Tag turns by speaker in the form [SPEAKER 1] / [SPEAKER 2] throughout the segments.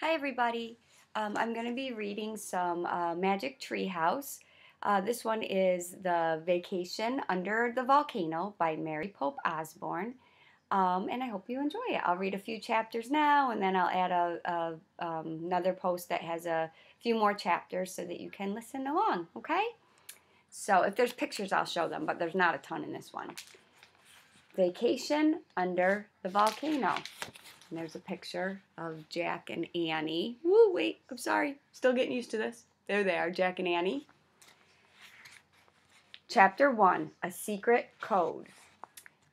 [SPEAKER 1] Hi everybody. I'm going to be reading some Magic Treehouse. This one is The Vacation Under the Volcano by Mary Pope Osborne. And I hope you enjoy it. I'll read a few chapters now and then I'll add another post that has a few more chapters so that you can listen along, okay? So if there's pictures I'll show them, but there's not a ton in this one. Vacation Under the Volcano. And there's a picture of Jack and Annie. Woo, wait, I'm sorry. Still getting used to this. There they are, Jack and Annie. Chapter 1, A Secret Code.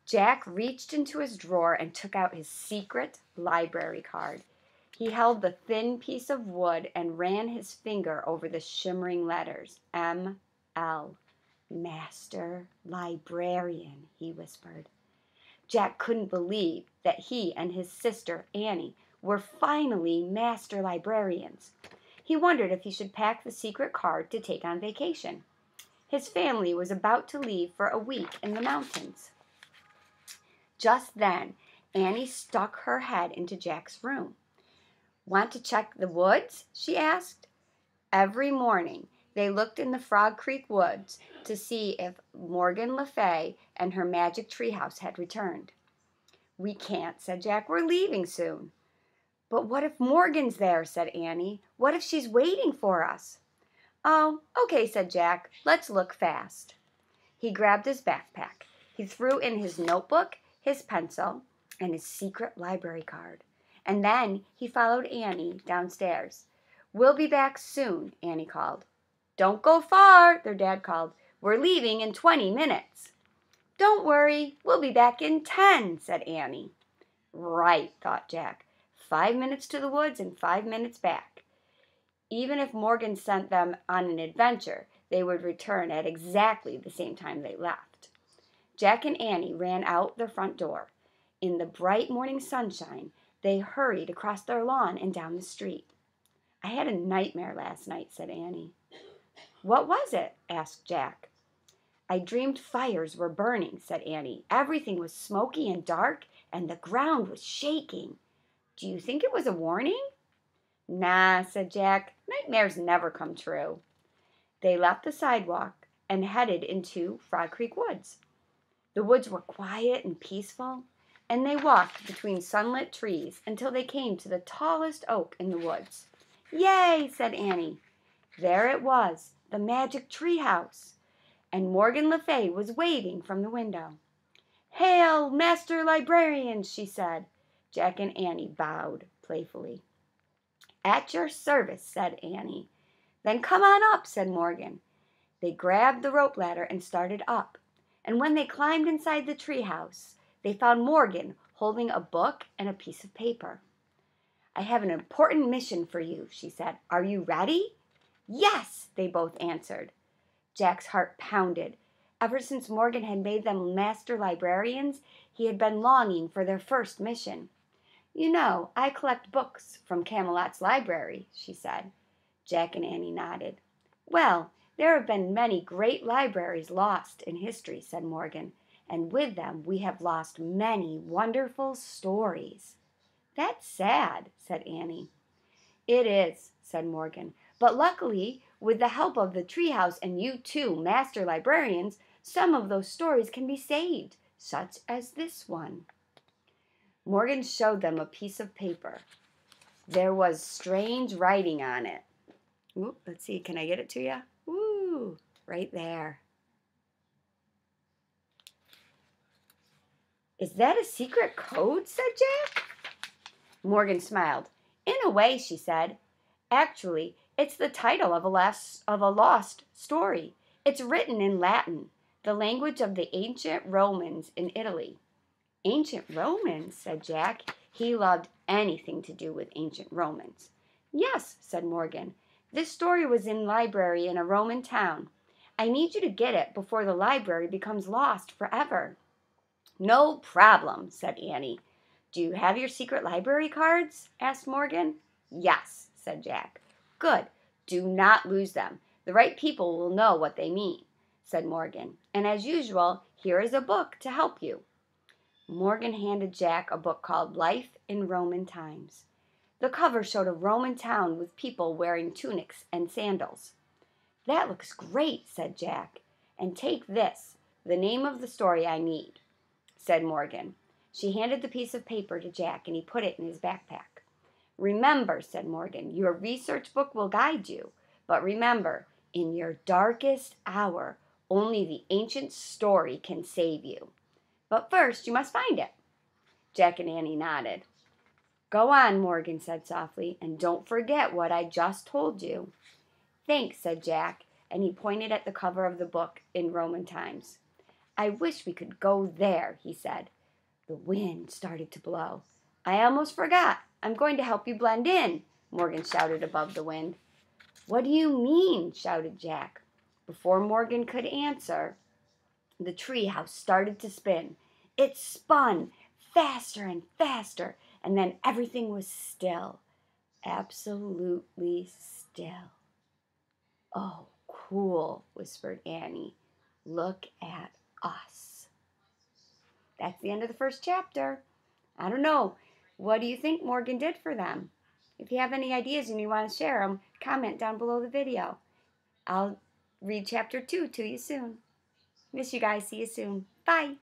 [SPEAKER 1] Jack reached into his drawer and took out his secret library card. He held the thin piece of wood and ran his finger over the shimmering letters. M.L. Master Librarian, he whispered. Jack couldn't believe that he and his sister Annie were finally master librarians. He wondered if he should pack the secret card to take on vacation. His family was about to leave for a week in the mountains. Just then, Annie stuck her head into Jack's room. "Want to check the woods?" she asked. Every morning, they looked in the Frog Creek woods to see if Morgan Le Fay and her magic treehouse had returned. "We can't," said Jack. "We're leaving soon." "But what if Morgan's there?" said Annie. "What if she's waiting for us?" "Oh, okay," said Jack. "Let's look fast." He grabbed his backpack. He threw in his notebook, his pencil, and his secret library card. And then he followed Annie downstairs. "We'll be back soon," Annie called. "Don't go far," their dad called. "We're leaving in 20 minutes. "Don't worry, we'll be back in 10, said Annie. Right, thought Jack. 5 minutes to the woods and 5 minutes back. Even if Morgan sent them on an adventure, they would return at exactly the same time they left. Jack and Annie ran out the front door. In the bright morning sunshine, they hurried across their lawn and down the street. "I had a nightmare last night," said Annie. "What was it?" asked Jack. "I dreamed fires were burning," said Annie. "Everything was smoky and dark, and the ground was shaking. Do you think it was a warning?" "Nah," said Jack. "Nightmares never come true." They left the sidewalk and headed into Frog Creek Woods. The woods were quiet and peaceful, and they walked between sunlit trees until they came to the tallest oak in the woods. "Yay!" said Annie. There it was, the magic tree house, and Morgan Le Fay was waving from the window. "Hail, Master Librarian," she said. Jack and Annie bowed playfully. "At your service," said Annie. "Then come on up," said Morgan. They grabbed the rope ladder and started up, and when they climbed inside the tree house, they found Morgan holding a book and a piece of paper. "I have an important mission for you," she said. "Are you ready?" "Yes," they both answered. Jack's heart pounded. Ever since Morgan had made them master librarians, he had been longing for their first mission. "You know, I collect books from Camelot's library," she said. Jack and Annie nodded. "Well, there have been many great libraries lost in history," said Morgan, "and with them we have lost many wonderful stories." "That's sad," said Annie. "It is," said Morgan. "But luckily, with the help of the treehouse and you two master librarians, some of those stories can be saved, such as this one." Morgan showed them a piece of paper. There was strange writing on it. Ooh, let's see, can I get it to you? Ooh, right there. "Is that a secret code?" said Jack. Morgan smiled. "In a way," she said. "Actually, it's the title of a lost story. It's written in Latin, the language of the ancient Romans in Italy." "Ancient Romans?" said Jack. He loved anything to do with ancient Romans. "Yes," said Morgan. "This story was in library in a Roman town. I need you to get it before the library becomes lost forever." "No problem," said Annie. "Do you have your secret library cards?" asked Morgan. "Yes," said Jack. "Good. Do not lose them. The right people will know what they mean," said Morgan. "And as usual, here is a book to help you." Morgan handed Jack a book called Life in Roman Times. The cover showed a Roman town with people wearing tunics and sandals. "That looks great," said Jack. "And take this, the name of the story I need," said Morgan. She handed the piece of paper to Jack, and he put it in his backpack. "Remember," said Morgan, "your research book will guide you. But remember, in your darkest hour, only the ancient story can save you. But first, you must find it." Jack and Annie nodded. "Go on," Morgan said softly, "and don't forget what I just told you." "Thanks," said Jack, and he pointed at the cover of the book in Roman times. "I wish we could go there," he said. The wind started to blow. "I almost forgot. I'm going to help you blend in," Morgan shouted above the wind. "What do you mean?" shouted Jack. Before Morgan could answer, the tree house started to spin. It spun faster and faster, and then everything was still. Absolutely still. "Oh, cool," whispered Annie. "Look at us." That's the end of the first chapter. I don't know. What do you think Morgan did for them? If you have any ideas and you want to share them, comment down below the video. I'll read chapter 2 to you soon. Miss you guys. See you soon. Bye.